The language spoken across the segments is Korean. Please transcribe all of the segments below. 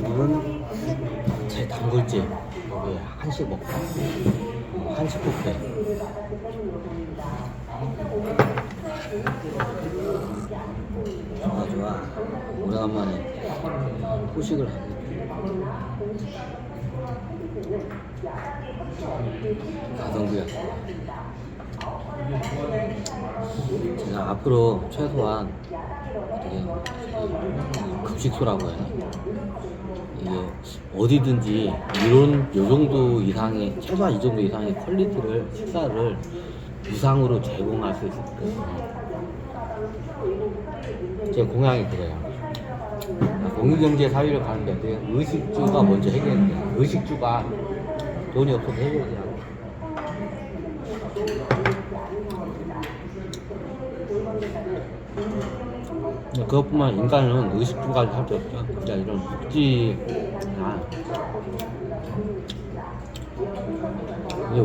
오늘은 제 단골집 여기 한식 먹방 한식 뷔페. 좋아 오래간만에 후식을 하고 가성비가 제가 앞으로 최소한 어떻게 급식소라고 해요. 이게 어디든지 요 정도 이상의 최소한 이 정도 이상의 퀄리티를 식사를 무상으로 제공할 수 있을 거예요. 제 공약이 그래요. 공유경제 사회를 가는데 의식주가 먼저 해결해야 돼요. 의식주가 돈이 없어도 해결해야 돼요. 그것뿐만 인간은 의식주까지 할 수 없죠. 진짜 이런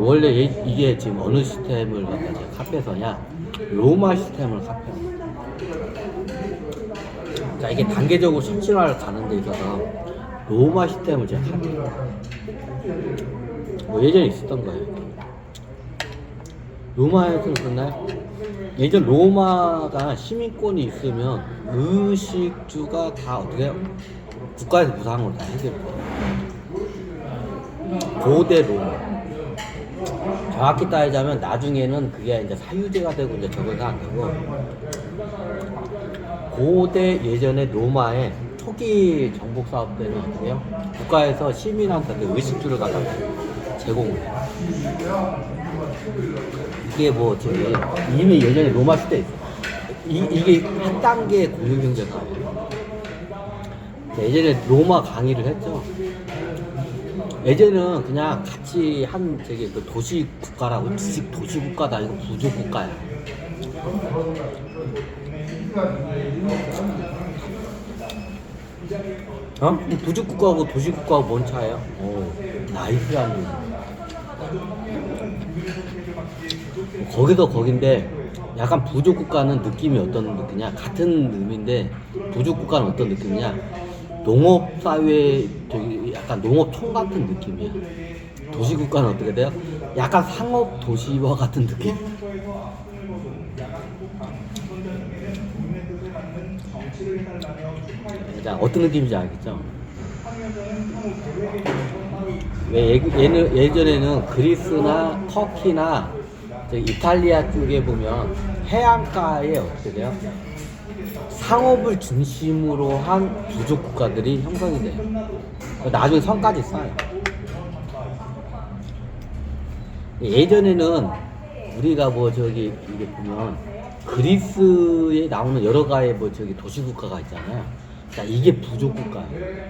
원래 이게 지금 어느 시스템을 갖다 제가 카페에서냐 로마 시스템을 카페. 자, 이게 단계적으로 실질화를 가는 데 있어서 로마 시스템을 제가 카페. 예전에 있었던 거예요. 로마에서는 그랬나요? 예전 로마가 시민권이 있으면 의식주가 다 어떻게 해요? 국가에서 무상으로 다 해결돼요. 고대 로마. 정확히 따지자면 나중에는 그게 이제 사유제가 되고 이제 저거가 안 되고 고대 예전에 로마의 초기 정복 사업 때는 어떻게 해요? 국가에서 시민한테 의식주를 갖다 제공을 해요. 이게 뭐 저기 이미 예전에 로마 시대에 있어. 이게 한 단계의 공유경제사예요. 예전에 로마 강의를 했죠. 예전에는 그냥 같이 한 저기 그 도시 국가라고 도시 국가다 이거 부족 국가야. 어? 부족 국가하고 도시 국가하고 뭔 차예요? 나이스한 거기서 거긴데 약간 부족 국가는 느낌이 어떤 느낌이냐? 같은 의미인데 부족 국가는 어떤 느낌이냐? 농업 사회 되게 약간 농업촌 같은 느낌이야. 도시 국가는 어떻게 돼요? 약간 상업 도시와 같은 느낌. 자, 어떤 느낌인지 알겠죠? 왜 예전에는 그리스나 터키나 이탈리아 쪽에 보면 해안가에 어떻게 돼요? 상업을 중심으로 한 부족 국가들이 형성이 돼요. 나중에 성까지 쌓여요. 예전에는 우리가 뭐 저기 이게 보면 그리스에 나오는 여러 가지 뭐 저기 도시 국가가 있잖아요. 자, 이게 부족 국가예요.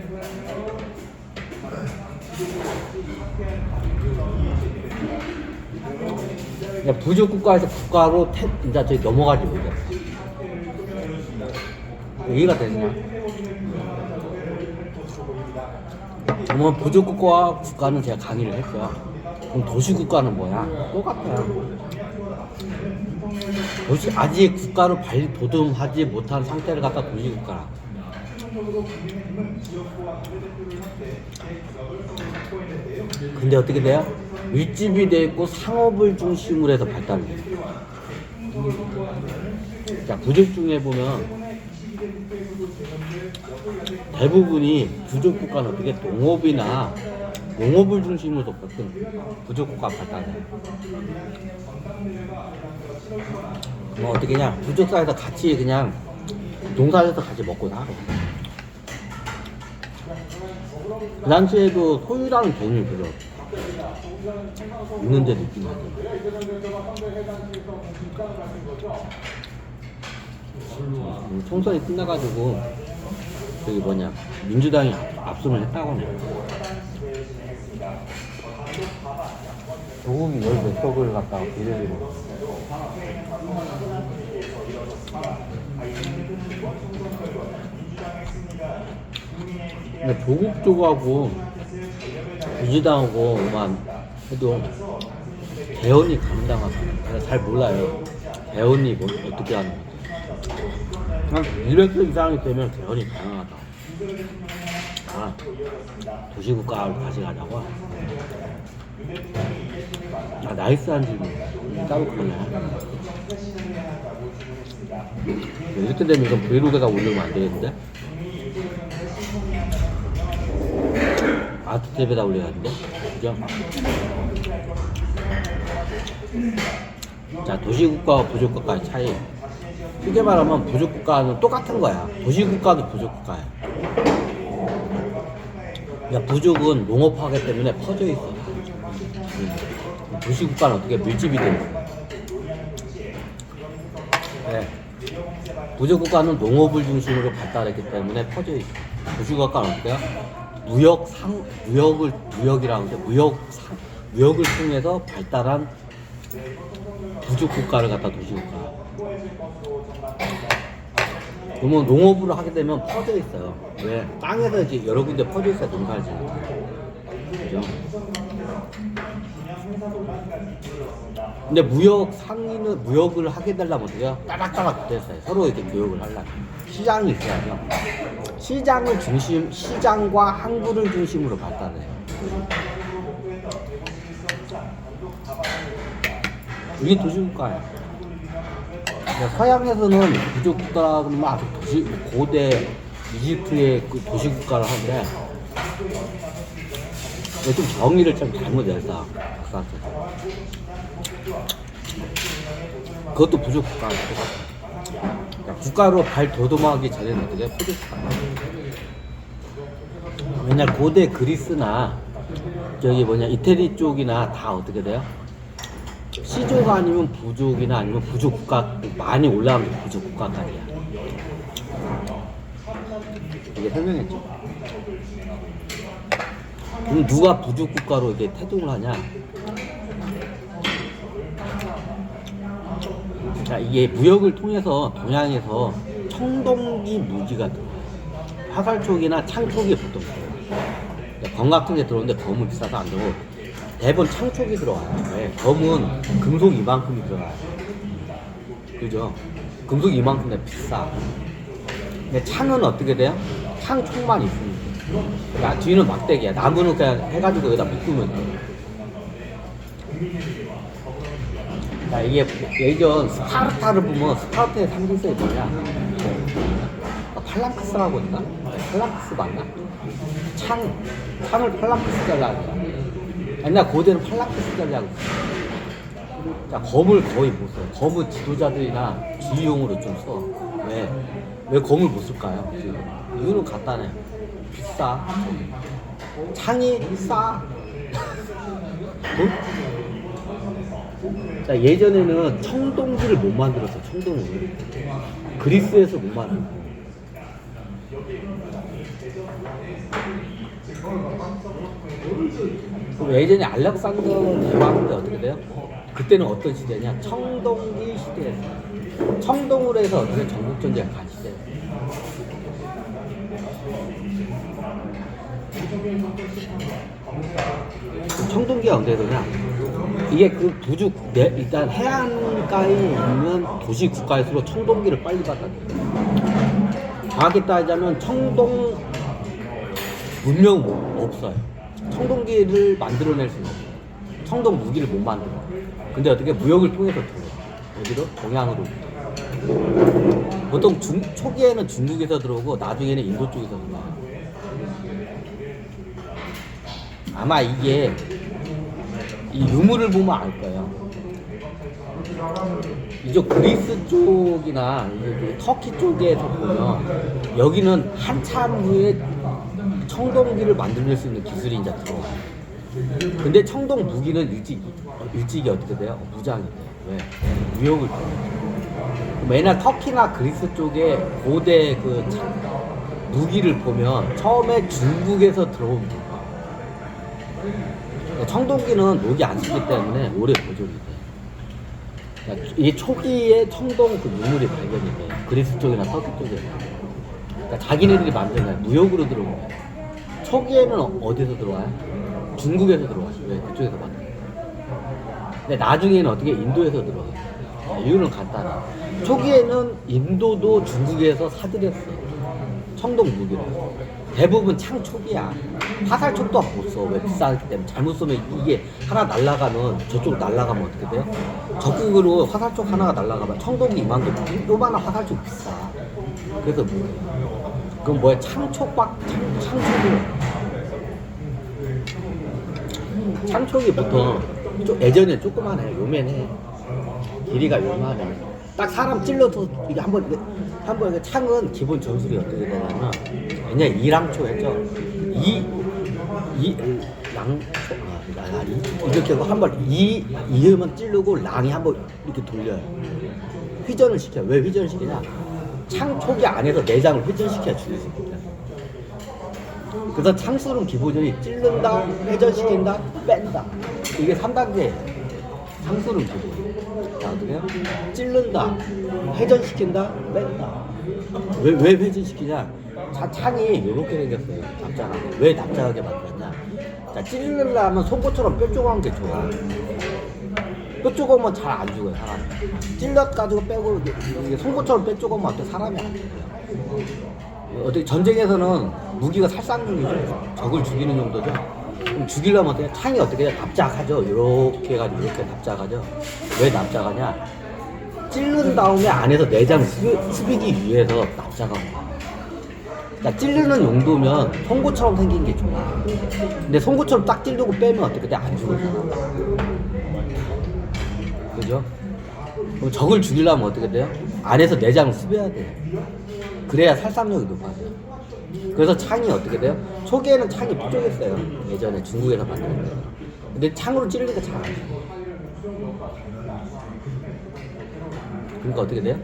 부족 국가에서 국가로 이제 저기 넘어가지 못해요. 이해가 되냐? 그러면 부족 국가와 국가는 제가 강의를 했어요. 그럼 도시 국가는 뭐야? 똑같아요. 아직 국가로 도듬하지 못한 상태를 갖다 도시 국가라. 근데 어떻게 돼요? 윗집이 돼 있고 상업을 중심으로 해서 발달을 해요. 자, 부족 중에 보면 대부분이 부족 국가는 어떻게 농업이나 농업을 중심으로 부족 국가 발달해요. 뭐 어떻게 그냥 부족 사회에서 같이 그냥 농사에서 같이 먹고 살아. 그 당시에도 소유라는 개념이 별로 있는데 느낌이 나죠. 총선이 끝나가지고 저기 뭐냐 민주당이 압승을 했다고 하네요. 조국이 10몇 석을 갖다가 비례를 근데 조국 쪽하고 민주당하고만 해도 개헌이 감당하고 제가 잘 몰라요. 개헌이 뭐 어떻게 하는 건지. 한 200세 이상이 되면 개헌이 가능하다. 아, 도시국가로 다시 가자고? 아, 나이스한 질문. 따로 그러네. 이렇게 되면 이건 브이로그에다 올리면 안 되겠는데? 아트탭에다 올려야 되는데? 그죠? 자, 도시국가와 부족국가의 차이. 쉽게 말하면 부족국가는 똑같은 거야. 도시국가도 부족국가야. 그러니까 부족은 농업하기 때문에 퍼져 있어. 도시국가는 어떻게 밀집이 되는 거야. 네. 부족국가는 농업을 중심으로 발달했기 때문에 퍼져 있어. 도시국가는 어떻게 무역이라고 하는데 무역을 통해서 발달한 부족국가를 갖다 도시국가. 그러면 농업을 하게 되면 퍼져 있어요. 왜? 땅에서 이제 여러 군데 퍼져 있어야 농사를 지니까. 그죠? 근데 무역을 하게 되려면 어떻게 해요? 따닥따닥 붙어 있어요. 서로 이렇게 교역을 하려면. 시장이 있어야죠. 시장과 항구를 중심으로 발달해요. 이게 도시국가예요. 서양에서는 부족국가라 그러면 아주 고대 이집트의 그 도시국가를 하는데 좀 정의를 좀 잘못해서 박사한테 그것도 부족국가예요. 그러니까 국가로 발돋움하기 전에는 어떻게 포도국가예요. 왜냐면 고대 그리스나 이태리 쪽이나 다 어떻게 돼요? 시족 아니면 부족이나 아니면 부족국가 많이 올라가면 부족국가까지야. 이게 설명했죠. 그럼 누가 부족국가로 이렇게 태동을 하냐? 자, 이게 무역을 통해서 동양에서 청동기 무기가 들어와요. 화살촉이나 창촉이 보통 들어와요. 검 같은 게 들어오는데 검은 비싸서 안 들어오고 대부분 창촉이 들어와요. 네, 검은 금속 이만큼이 들어가요. 그죠? 금속 이만큼 비싸. 근데 창은 어떻게 돼요? 창촉만 있습니다. 그러니까 뒤는 막대기야. 나무는 그냥 해가지고 여기다 묶으면 돼. 자, 이게 예전 스파르타를 보면 스파르타의 상징성이 뭐냐? 팔랑크스라고 했나? 팔랑크스 맞나? 창을 팔랑크스 잘라야 옛날 고대는 팔랑크스 잘라고 있어. 자, 검을 거의 못 써요. 검은 지도자들이나 주의용으로 좀 써. 왜 검을 못 쓸까요? 이유는 간단해요. 비싸. 창이 싸. 자, 예전에는 청동기를 못 만들었어. 청동을 그리스에서 못 만들었어. 그럼 예전에 알렉산더 대왕인데 어떻게 돼요? 그때는 어떤 시대냐? 청동기 시대였어요. 청동으로 해서 어떻게 전국전쟁을 간 시대예요. 청동기가 언제 되냐? 이게 그 일단 해안가에 있는 도시 국가일수록 청동기를 빨리 받아들여요. 정확히 따지자면 청동 문명은 없어요. 청동기를 만들어낼 수는 없어요. 청동 무기를 못 만들어. 근데 어떻게 무역을 통해서 들어요. 어디로? 동양으로. 보통 초기에는 중국에서 들어오고 나중에는 인도 쪽에서 들어와요. 아마 이게 이 유물을 보면 알 거예요. 이쪽 그리스 쪽이나 터키 쪽에서 보면 여기는 한참 후에 청동기를 만들 수 있는 기술이 이제 들어와요. 근데 청동 무기는 일찍이 어떻게 돼요? 무장이 돼요. 왜? 무역을 통해요. 맨날 터키나 그리스 쪽에 고대 그 무기를 보면 처음에 중국에서 들어온 무기. 청동기는 녹이 안 쓰기 때문에 오래 보존이 돼요. 그러니까 이게 초기에 청동 그 유물이 발견이 돼요. 그리스 쪽이나 터키 쪽에서. 그러니까 자기네들이 만든 거예요. 무역으로 들어온 거예요. 초기에는 어디서 들어와요? 중국에서 들어와요. 왜? 그쪽에서 만든 거예요. 근데 나중에는 어떻게 인도에서 들어와요. 이유는 간단해요. 초기에는 인도도 중국에서 사들였어. 청동 무기를. 대부분 창 초기야. 화살촉도 못 써. 왜 비싸기 때문에. 잘못 쏘면 이게 하나 날아가면 저쪽 날아가면 어떻게 돼? 적극으로 화살촉 하나가 날아가면 청동기 이만큼 요만한 화살촉 비싸. 그래서 그건 뭐야? 창촉이 보통 예전에 조그만해. 요만해. 길이가 요만해. 딱 사람 찔러서 이게 한번 이게 창은 기본 전술이 어떻게 되냐면 그냥 이랑초 했죠. 이렇게 하고 한번 이음은 찌르고 랑이 한번 이렇게 돌려요. 회전을 시켜요. 왜 회전을 시키냐? 창 초기 안에서 내장을 회전시켜야 죽일 수 있거든. 그래서 창술은 기본적으로 찔른다, 회전시킨다, 뺀다. 이게 3단계예요. 창술은 기본. 자, 어떻게 해요? 찔른다, 회전시킨다, 뺀다. 왜 회전시키냐? 창이 이렇게 생겼어요. 납작하게. 왜 납작하게 만들었냐? 자, 찔르려면 송곳처럼 뾰족한 게 좋아. 뾰족하면 잘 안 죽어요, 사람. 찔러가지고 빼고, 이게 송곳처럼 뾰족하면 어때? 사람이 안 죽어요. 어떻게 전쟁에서는 무기가 살상용이죠. 적을 죽이는 용도죠. 그럼 죽이려면 어떻게? 창이 어떻게 해요? 납작하죠. 이렇게 해가지고 이렇게 납작하죠. 왜 납작하냐? 찔른 다음에 안에서 내장 수비기 위해서 납작한 거야. 자, 찌르는 용도면 송곳처럼 생긴 게 좋아. 근데 송곳처럼 딱 찌르고 빼면 어떻게 돼? 안 죽어잖아. 그죠? 그럼 적을 죽이려면 어떻게 돼요? 안에서 내장을 수비해야 돼. 그래야 살상력이 높아져요. 그래서 창이 어떻게 돼요? 초기에는 창이 부족했어요. 예전에 중국에서 만든 거예요. 근데 창으로 찌르니까 잘 안 죽어. 그러니까 어떻게 돼요?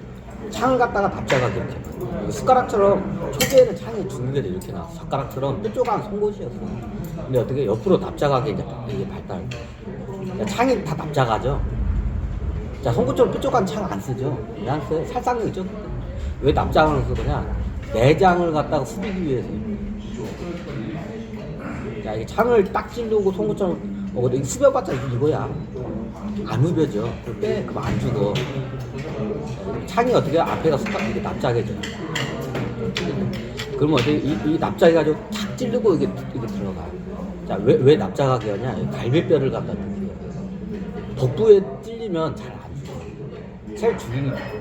창을 갖다가 납작하게 이렇게 숟가락처럼 초기에는 창이 중국에도 이렇게 나왔어. 젓가락처럼 뾰족한 송곳이었어. 근데 어떻게 옆으로 납작하게 이게 발달. 그러니까 창이 다 납작하죠. 자, 송곳처럼 뾰족한 창 안 쓰죠. 왜 안 써요? 살상력 있죠. 왜 납작을 쓰느냐? 내장을 갖다가 수비기 위해서. 자, 이게 창을 딱 찌르고 송곳처럼 수벼봤자 이거야. 안 후벼져. 빼, 그럼 안 죽어. 창이 어떻게 앞에가 이게 납작해져. 그러면 어떻게 이 납작해가지고 탁 찌르고 이게 들어가. 자, 왜 납작하게 하냐? 갈비뼈를 갖다 주는 거야. 복부에 찔리면 잘 안 죽어.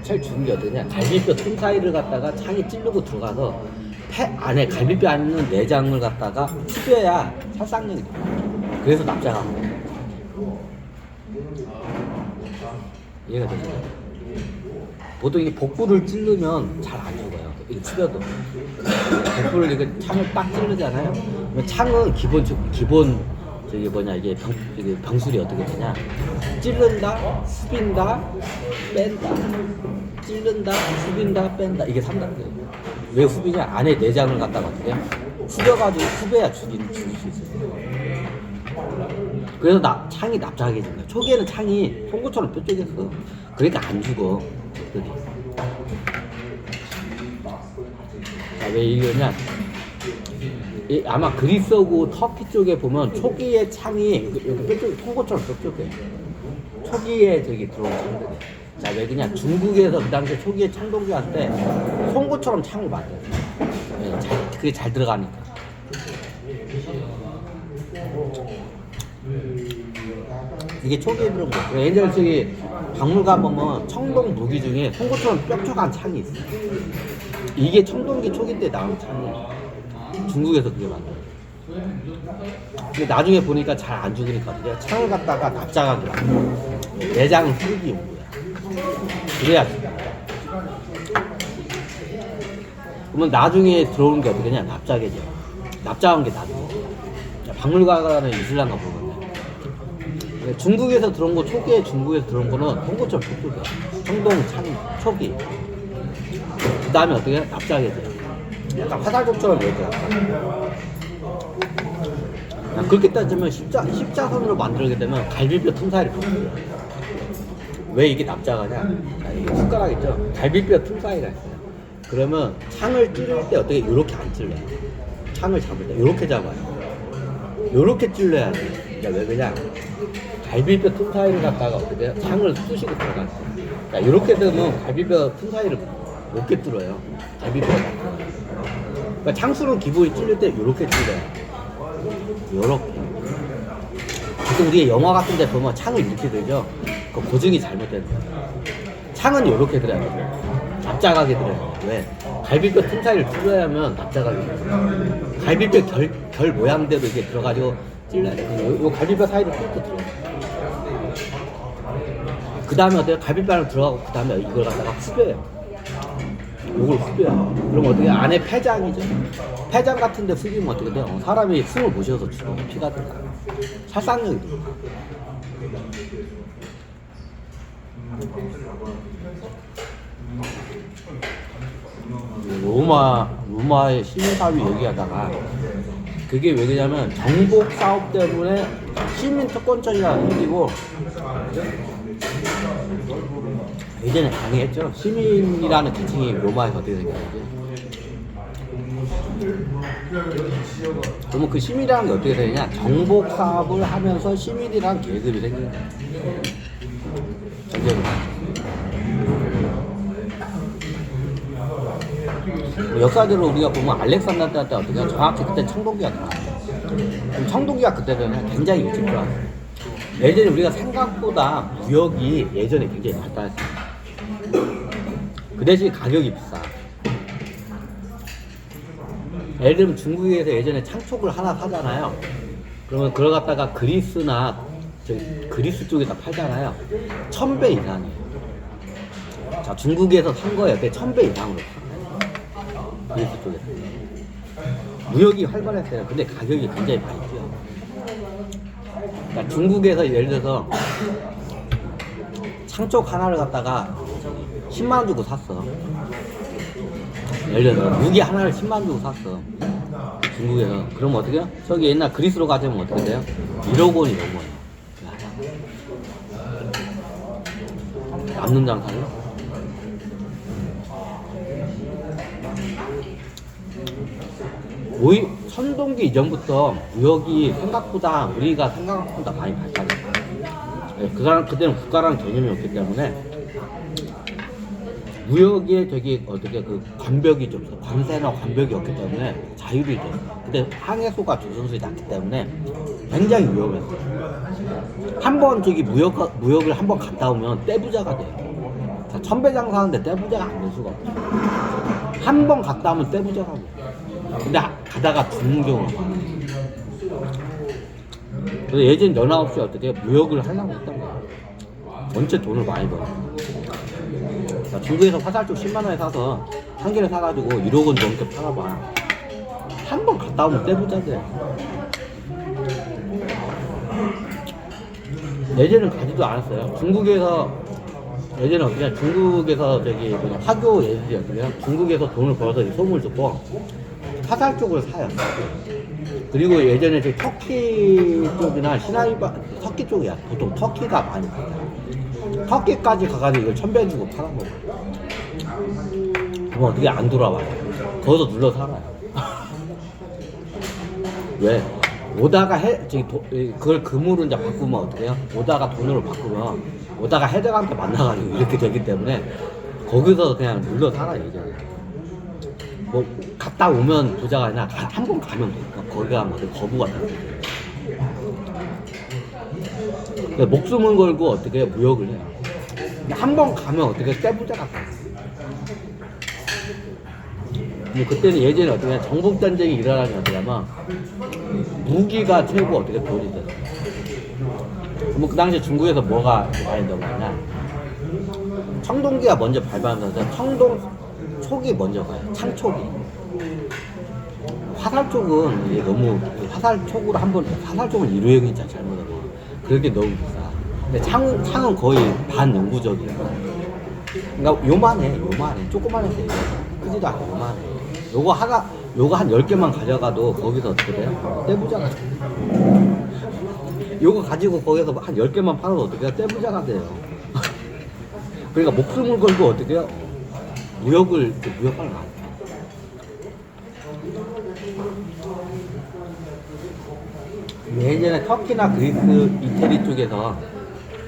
제일 죽는 게 어떠냐? 갈비뼈 틈 사이를 갖다가 창이 찌르고 들어가서 폐 안에 갈비뼈 안에 있는 내장을 갖다가 수벼야 살상력이 돼. 그래서 납작한 거야. 이해가 되죠? 보통 이게 복부를 찌르면 잘 안 죽어요. 이게 추려도. 복부를 이렇게 창을 딱 찌르잖아요. 창은 기본 저기 뭐냐 이게 병술이 어떻게 되냐? 찌른다, 수빈다, 뺀다. 찌른다, 수빈다, 뺀다. 이게 3단계예요. 왜 후비냐? 안에 내장을 갖다가 어떻게 후벼가지고 후벼야 죽일 수 있어요. 그래서 창이 납작해진 거야. 초기에는 창이 송곳처럼 뾰족했어. 그러니까 안 죽어. 적들이. 자, 왜 이러냐? 아마 그리스하고 터키 쪽에 보면 초기에 창이 여기 송곳처럼 뾰족해. 초기에 저기 들어온 창들이. 자, 왜 그냥 중국에서 그 당시에 초기에 청동기한테 송곳처럼 창을 만들었어. 그게 잘 들어가니까. 이게 초기에 들어온 거예요. 옛날 저기 박물관 보면 청동 무기 중에 송곳처럼 뾰족한 창이 있어요. 이게 청동기 초기 때 나온 창이에요. 중국에서 그게 만들었어요. 근데 나중에 보니까 잘 안 죽으니까 어떻게 창을 갖다가 납작하게 만들어요. 내장을 쓰기 용도야. 그래야지. 그러면 나중에 들어오는 게 어떻게 되냐? 납작해져. 납작한 게 나중에. 박물관 가는 이슬람가 보거든요. 중국에서 들어온 거, 초기에 중국에서 들어온 거는 송곳처럼 뾰족해. 청동 창 초기. 그 다음에 어떻게 해? 납작해져. 약간 화살촉처럼 이렇게 그렇게 따지면 십자선으로 만들게 되면 갈비뼈 틈 사이를 보여요. 왜 이게 납작하냐? 자, 이게 숟가락 있죠? 갈비뼈 틈 사이가 있어요. 그러면 창을 찌를 때 어떻게 이렇게 안 찔러요? 창을 잡을 때 이렇게 잡아요. 이렇게 찔러야 돼. 그러니까 왜 그냥 갈비뼈 틈 사이를 갖다가 어떻게 창을 쑤시고 들어가요. 자, 이렇게 되면 갈비뼈 틈 사이를 못 뚫어요. 갈비뼈가 그러니까 창수는 기본이 찔릴 때 이렇게 찔려요. 이렇게. 보통 우리가 영화 같은 데 보면 창을 이렇게 들죠. 그 고증이 잘못된 거예요. 창은 이렇게 들어야 돼요. 납작하게 들어야 돼요. 왜? 갈비뼈 틈 사이를 뚫어야 하면 납작하게 들어요. 갈비뼈 결 모양대로 이렇게 들어가지고 찔러야 돼요. 요 갈비뼈 사이를 뚫고 들어요. 그 다음에 어때요? 갈비뼈 안으로 들어가고 그 다음에 이걸 갖다가 후벼요. 요걸 후벼요. 그럼 어떻게 안에 폐장이죠. 폐장 같은데 후비면 어떻게 돼요? 사람이 숨을 못 쉬어서 죽어요. 피가 들어가요. 살상력이 들어가요. 로마의 시민사회 얘기하다가 그게 왜 그러냐면 정복 사업 때문에 시민 특권권이가 생기고 예전에 강의했죠. 시민이라는 계층이 로마에서 어떻게 생겼는지. 그러면 그 시민이라는 게 어떻게 되느냐? 정복 사업을 하면서 시민이라는 계급이 생기는 거예요. 역사적으로 우리가 보면 알렉산더 때 어떻게 정확히 그때 청동기가 들어왔어요. 청동기가 그때는 굉장히 일찍 들어왔어요. 예전에 우리가 생각보다 무역이 예전에 굉장히 발달했어요. 그 대신 가격이 비싸. 예를 들면 중국에서 예전에 창촉을 하나 사잖아요. 그러면 그걸 갖다가 그리스나 그리스 쪽에다 팔잖아요. 1000배 이상이에요. 자, 중국에서 산 거에 1000배 이상으로 파. 그리스 쪽에서. 무역이 활발했어요. 근데 가격이 굉장히 많이 뛰어. 그러니까 중국에서 예를 들어서 창촉 하나를 갖다가 10만원 주고 샀어. 예를 들어서 무기 하나를 10만원 주고 샀어. 중국에서. 그럼 어떻게 해요? 저기 옛날 그리스로 가자면 어떻게 돼요? 1억 원이 넘어요. 남는 장사요? 천동기 이전부터 무역이 생각보다 우리가 생각보다 많이 발달했어요. 그때는 국가라는 개념이 없기 때문에 무역에 저기 어떻게 그 관벽이 좀 관세나 관벽이 없기 때문에 자율이 돼. 근데 항해소가 조선소에 났기 때문에 굉장히 위험했어요. 한번 저기 무역을 한번 갔다 오면 떼부자가 돼요. 자, 천배장사하는데 떼부자가 안 될 수가 없죠. 한 번 갔다 오면 떼부자가 돼요. 근데 가다가 죽는 경우가 많아요. 그래서 예전 연하 없이 어떻게 무역을 하려고 했던 거예요. 전체 돈을 많이 벌어요. 중국에서 화살촉 10만원에 사서 한 개를 사가지고 1억 원 넘게 팔아봐. 한 번 갔다 오면 떼부자 돼. 예전에는 가지도 않았어요. 예전에 어떻게 중국에서 저기 화교 예술이 어떻게 중국에서 돈을 벌어서 소문을 듣고 화살촉을 사요. 그리고 예전에 저 터키 쪽이나 터키 쪽이야. 보통 터키가 많이 팔아요. 터키까지 가가지고 이걸 1000배 주고 팔아먹어. 그럼 어떻게 안 돌아와요? 거기서 눌러 살아요. 왜? 오다가 그걸 금으로 이제 바꾸면 어떻게 해요? 오다가 돈으로 바꾸면 오다가 해적한테 만나가지고 이렇게 되기 때문에 거기서 그냥 눌러 살아요, 예전에. 뭐, 갔다 오면 부자가 아니라 한 번 가면 돼. 거기가 뭐 거부가 돼. 목숨을 걸고 어떻게 무역을 해요. 한 번 가면 어떻게 떼부자가 돼. 그때는 예전에 어떻게 정복전쟁이 일어나면 어떻게 하면 무기가 최고 어떻게 돈이 돼. 그 당시에 중국에서 뭐가 많이 넘어가냐. 청동기가 먼저 발발하면서 청동촉이 먼저 가요. 창촉이. 화살촉은 이게 너무 화살촉으로 화살촉은 일회용이 진짜 잘못하고 그렇게 너무 비싸. 근데 창은 거의 반영구적이에요. 그러니까 요만해. 조그만해서 크지도 않고 요만해. 요거 한 10개만 가져가도 거기서 어떻게 돼요? 떼부자가 돼요. 요거 가지고 거기서 한 10개만 팔아도 어떻게 해요? 떼부자가 돼요. 그러니까 목숨을 걸고 어떻게 해요? 무역을 안 해요. 예전에 터키나 그리스, 이태리 쪽에서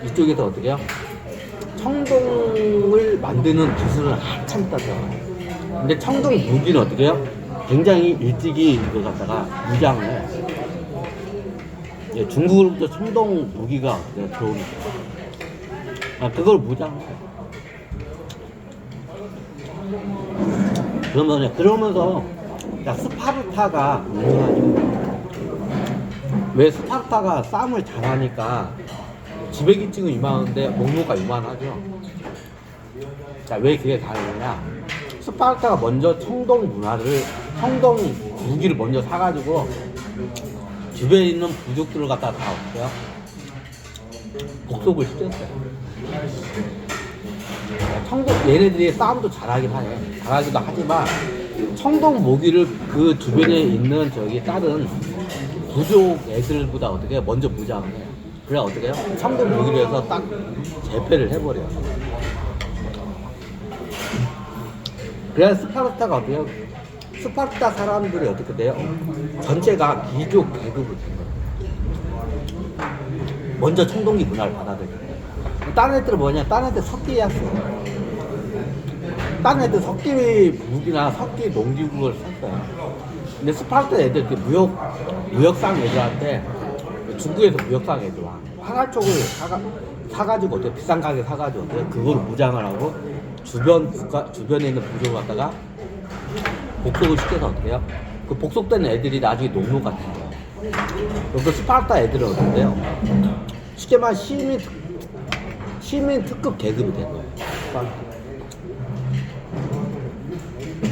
이쪽에서 어떻게 해요? 청동을 만드는 기술을 한참 따져요. 근데 청동 무기는 어떻게 해요? 굉장히 일찍이 이거 갖다가 무장을 해. 예, 중국으로부터 청동 무기가 어떻게 들어오니까. 아, 그걸 무장을 해. 그러면서, 야, 스파르타가 유명하죠. 왜 스파르타가 싸움을 잘하니까 지배기층은 이만한데 목록가 이만하죠. 자, 왜 그게 다르냐? 스파르타가 먼저 청동 무기를 먼저 사가지고 주변에 있는 부족들을 갖다 다 어때요? 복속을 시켰어요. 얘네들이 싸움도 잘하긴 하네. 잘하기도 하지만 청동 무기를 그 주변에 있는 다른 부족 애들보다 어떻게 먼저 무장을 해요. 그래 어떻게 해요? 청동 무기를 해서 딱 제패를 해버려요. 그래야 스파르타가 어떻게 해요? 스파르타 사람들이 어떻게 돼요? 전체가 귀족 계급을 된 거예요. 먼저 청동기 문화를 받아들여요. 다른 애들은 뭐냐? 다른 애들 석기였어요. 다른 애들 석기 무기나 석기 농기구를 썼어요. 근데 스파르타 애들 무역상 애들한테 중국에서 무역상 애들 와. 화살촉을 사가지고 어떻게 비싼 가게 사가지고 어떻게 그걸 무장을 하고 주변에 있는 부족을 갖다가 복속을 시켜서 어떻게 해요? 그 복속된 애들이 나중에 농노가 된 거예요. 그래서 스파르타 애들은 어떻게 해요? 쉽게 말해 시민 특급 계급이 된 거예요.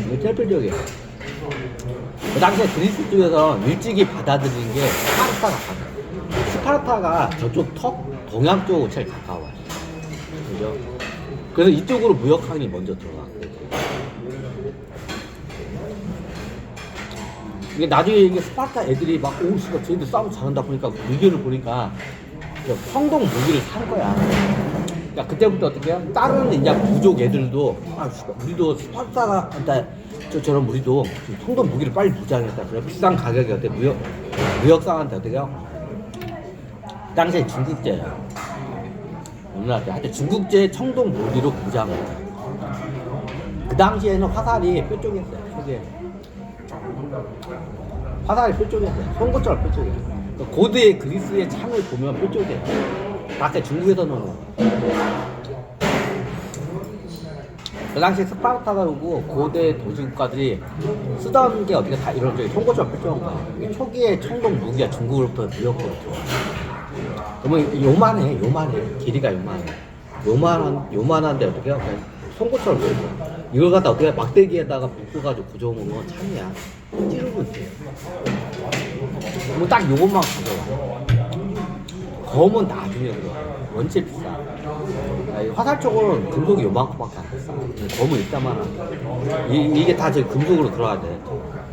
이게 대표적이에요. 그 당시에 그리스 쪽에서 일찍이 받아들인 게 스파르타가 저쪽 동양 쪽으로 제일 가까워요. 그죠? 그래서 이쪽으로 무역항이 먼저 들어갔고. 이게 나중에 이게 스파르타 애들이 막, 오, 씨발, 쟤네들 싸움 잘한다 보니까, 의견을 보니까, 청동 무기를 산 거야. 그러니까 그때부터 어떻게 해요? 다른 이제 부족 애들도, 아, 우리도 스파르타가, 저런 우리도 청동 무기를 빨리 무장했다. 그래, 비싼 가격에 어때? 무역상한테 어떻게 해요? 당시에 중국제예요. 우리나라 하여튼 중국제 청동 무기로 무장을 해요. 그 당시에는 화살이 뾰족했어요. 초기에. 화살이 뾰족했어요. 송곳처럼 뾰족해요. 고대 그리스의 창을 보면 뾰족해요. 밖에 중국에서는 그 당시에 스파르타가 오고 고대 도시국가들이 쓰던 게 어떻게 다 이런 쪽에 송곳처럼 뾰족한 거예요. 초기에 청동 무기가 중국으로부터 무역으로 들어와요. 그러면 요만해. 길이가 요만한데 어떻게 해요? 송곳처럼 보여요. 이걸 갖다 어떻게 막대기에다가 묶어가지고 구조하면 창이야. 찌르고 있어요. 뭐 딱 요것만 가져와. 검은 나중에 들어와요. 원체 비싸. 화살 쪽은 금속이 요만큼밖에 안 비싸. 검은 이따만 이게 다 지금 금속으로 들어가야 돼.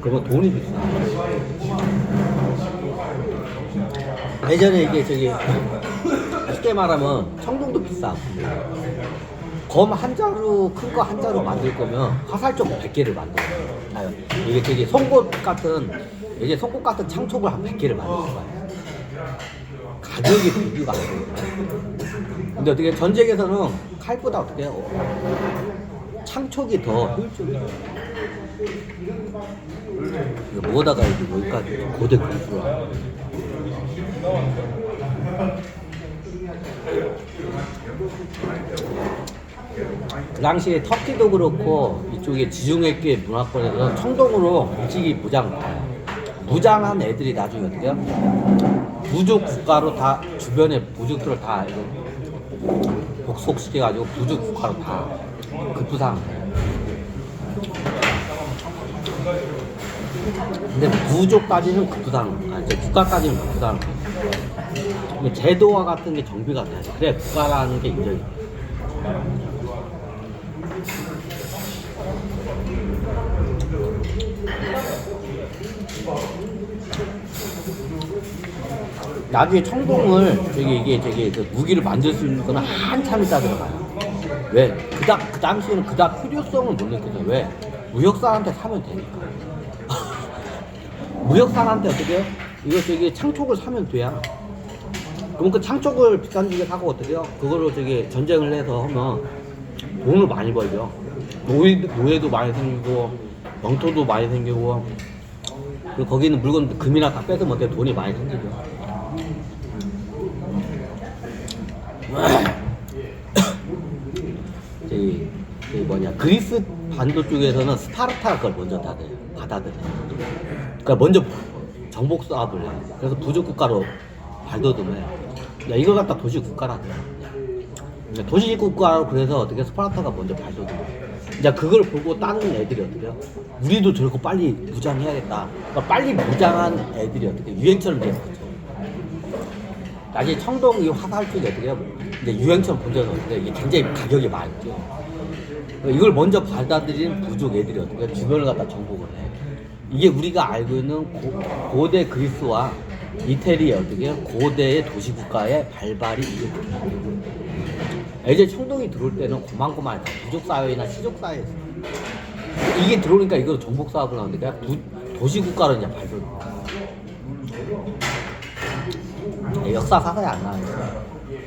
그러면 돈이 비싸. 예전에 이게 쉽게 말하면 청동도 비싸. 검 한 자루, 큰 거 한 자루 만들 거면 화살촉 100개를 만들어요. 이게 송곳 같은 창촉을 한 100개를 만들 거예요. 가격이 비교가 안 돼요. 근데 어떻게 전쟁에서는 칼보다 어떻게 해요? 창촉이 더 효율적이에요. 이거 뭐다가 여기까지 고대 군수라. 그 당시에 터키도 그렇고 이쪽에 지중해계 문화권에서 청동으로 일찍이 무장한 애들이 나중에 어떻게 해요? 부족 국가로 다 주변의 부족들을 다 복속시켜가지고 부족 국가로 다 급부상. 근데 부족까지는 급부상, 국가까지는 급부상. 제도와 같은 게 정비가 돼야 돼. 그래 국가라는 게 인정이 돼. 나중에 청동을 이게 무기를 만들 수 있는 거는 한참 있다 들어가요. 왜? 그 당시에는 그닥 필요성을 못 느꼈어요. 왜? 무역사한테 사면 되니까. 무역사한테 어떻게 해요? 이거 저기 창촉을 사면 돼야. 그럼 그 창촉을 비싼 주게 사고 어떻게 해요? 그걸로 저기 전쟁을 해서 하면 돈을 많이 벌죠. 노예도 많이 생기고 영토도 많이 생기고, 그리고 거기 있는 물건 금이나 다 뺏으면 어떻게 돈이 많이 생기죠. 저기 뭐냐, 그리스 반도 쪽에서는 스파르타가 그걸 먼저 받아들여요. 그러니까 먼저 정복 사업을 해요. 그래서 부족 국가로 발돋움해요. 야, 이걸 갖다 도시 국가라 그래요. 도시 국가로, 그래서 어떻게 스파르타가 먼저 발돋움해요. 이제 그걸 보고 다른 애들이 어떻게 해요? 우리도 저렇게 빨리 무장해야겠다. 그러니까 빨리 무장한 애들이 어떻게 유행처럼 됐었죠. 나중에 청동 이 화살 쪽이 어떻게 해요? 이제 유행처럼 본전은 어떻게 이게 굉장히 가격이 많죠. 이걸 먼저 받아들인 부족 애들이 어떻게 주변을 갖다 정복을 해. 이게 우리가 알고 있는 고대 그리스와 이태리의 어떻게 고대의 도시국가의 발발이 이게 이제 청동이 들어올 때는 고만고만했다. 부족사회나 시족사회에서 이게 들어오니까 이거 정복사업을 하는데 도시국가로 이제 발돋. 역사 사사에 안 나와요.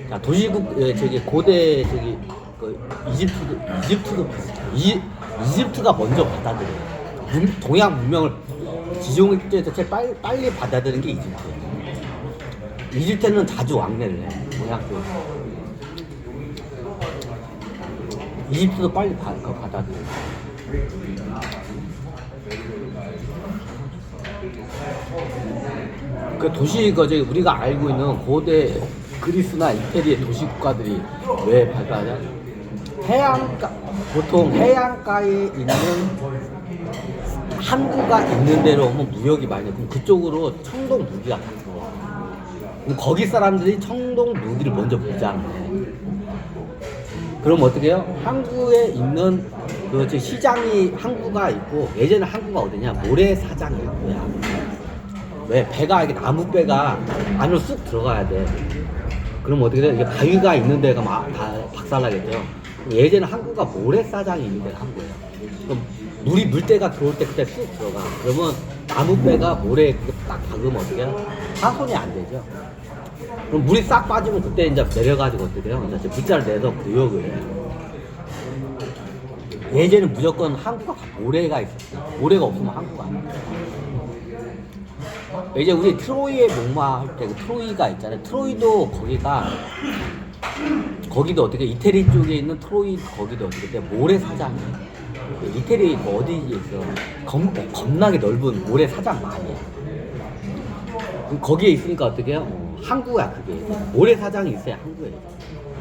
자, 도시국 저기 고대 저기 그 이집트도 비슷해. 이집트가 먼저 받아들여요. 동양 문명을 지중해에서 제일 빨리 받아들인 게 이집트예요. 이집트는 자주 왕래를 해. 동양 쪽. 이집트도 빨리 받아들여요. 그 도시 저기 우리가 알고 있는 고대 그리스나 이태리의 도시 국가들이 왜 발달하냐? 보통 해안가에 있는 항구가 있는 데로 오면 무역이 많이 돼. 그럼 그쪽으로 청동 무기가 다 들어와. 그럼 거기 사람들이 청동 무기를 먼저 무장해. 그럼 어떻게 해요? 항구에 있는 그 시장이 항구가 있고, 예전에 항구가 어디냐? 모래사장이 항구야. 왜? 배가 이게 나무 배가 안으로 쑥 들어가야 돼. 그럼 어떻게 돼? 이게 바위가 있는 데가 다 박살나겠죠. 예전에 항구가 모래사장이 있는 데가 항구예요. 그럼 물때가 들어올 때 그때 쑥 들어가. 그러면 나무 배가 모래에 딱 박으면 어떻게 해요? 파손이 안 되죠. 그럼 물이 싹 빠지면 그때 이제 내려가지고 어떻게 해요? 이제 물자를 내서 무역을 해요. 예전에 무조건 항구가 모래가 있었어요. 모래가 없으면 항구가 안 돼요. 이제 우리 트로이의 목마 할 때 그 트로이가 있잖아요. 트로이도 거기도 어떻게 이태리 쪽에 있는 트로이 거기도 어떻게 돼? 모래사장이에요. 이태리 뭐 어디에 있어? 겁나게 넓은 모래사장 많이 해. 거기에 있으니까 어떻게 해요? 항구야 그게. 모래사장이 있어야 항구예요.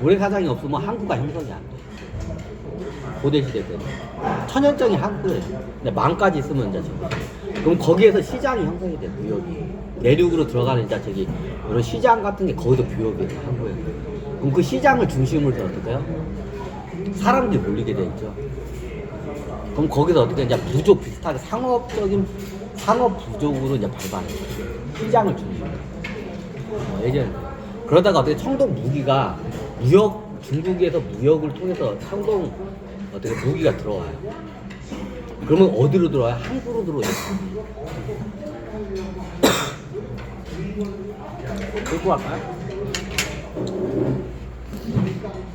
모래사장이 없으면 항구가 형성이 안 돼. 고대시대 때는 천연적인 항구예요. 근데 만까지 있으면 이제 그럼 거기에서 시장이 형성이 돼. 무역이 내륙으로 들어가는 이제 저기 이런 시장 같은 게 거기서 교역이 돼. 항구예요. 그럼 그 시장을 중심으로 해서 어떻게 해요? 사람들이 몰리게 돼 있죠. 그럼 거기서 어떻게 이제 부족 비슷하게 상업 부족으로 이제 발발해요. 시장을 중심으로. 예전에 그러다가 어떻게 청동 무기가 중국에서 무역을 통해서 청동 어떻게 무기가 들어와요. 그러면 어디로 들어와요? 항구로 들어와요. 끌고 갈까요?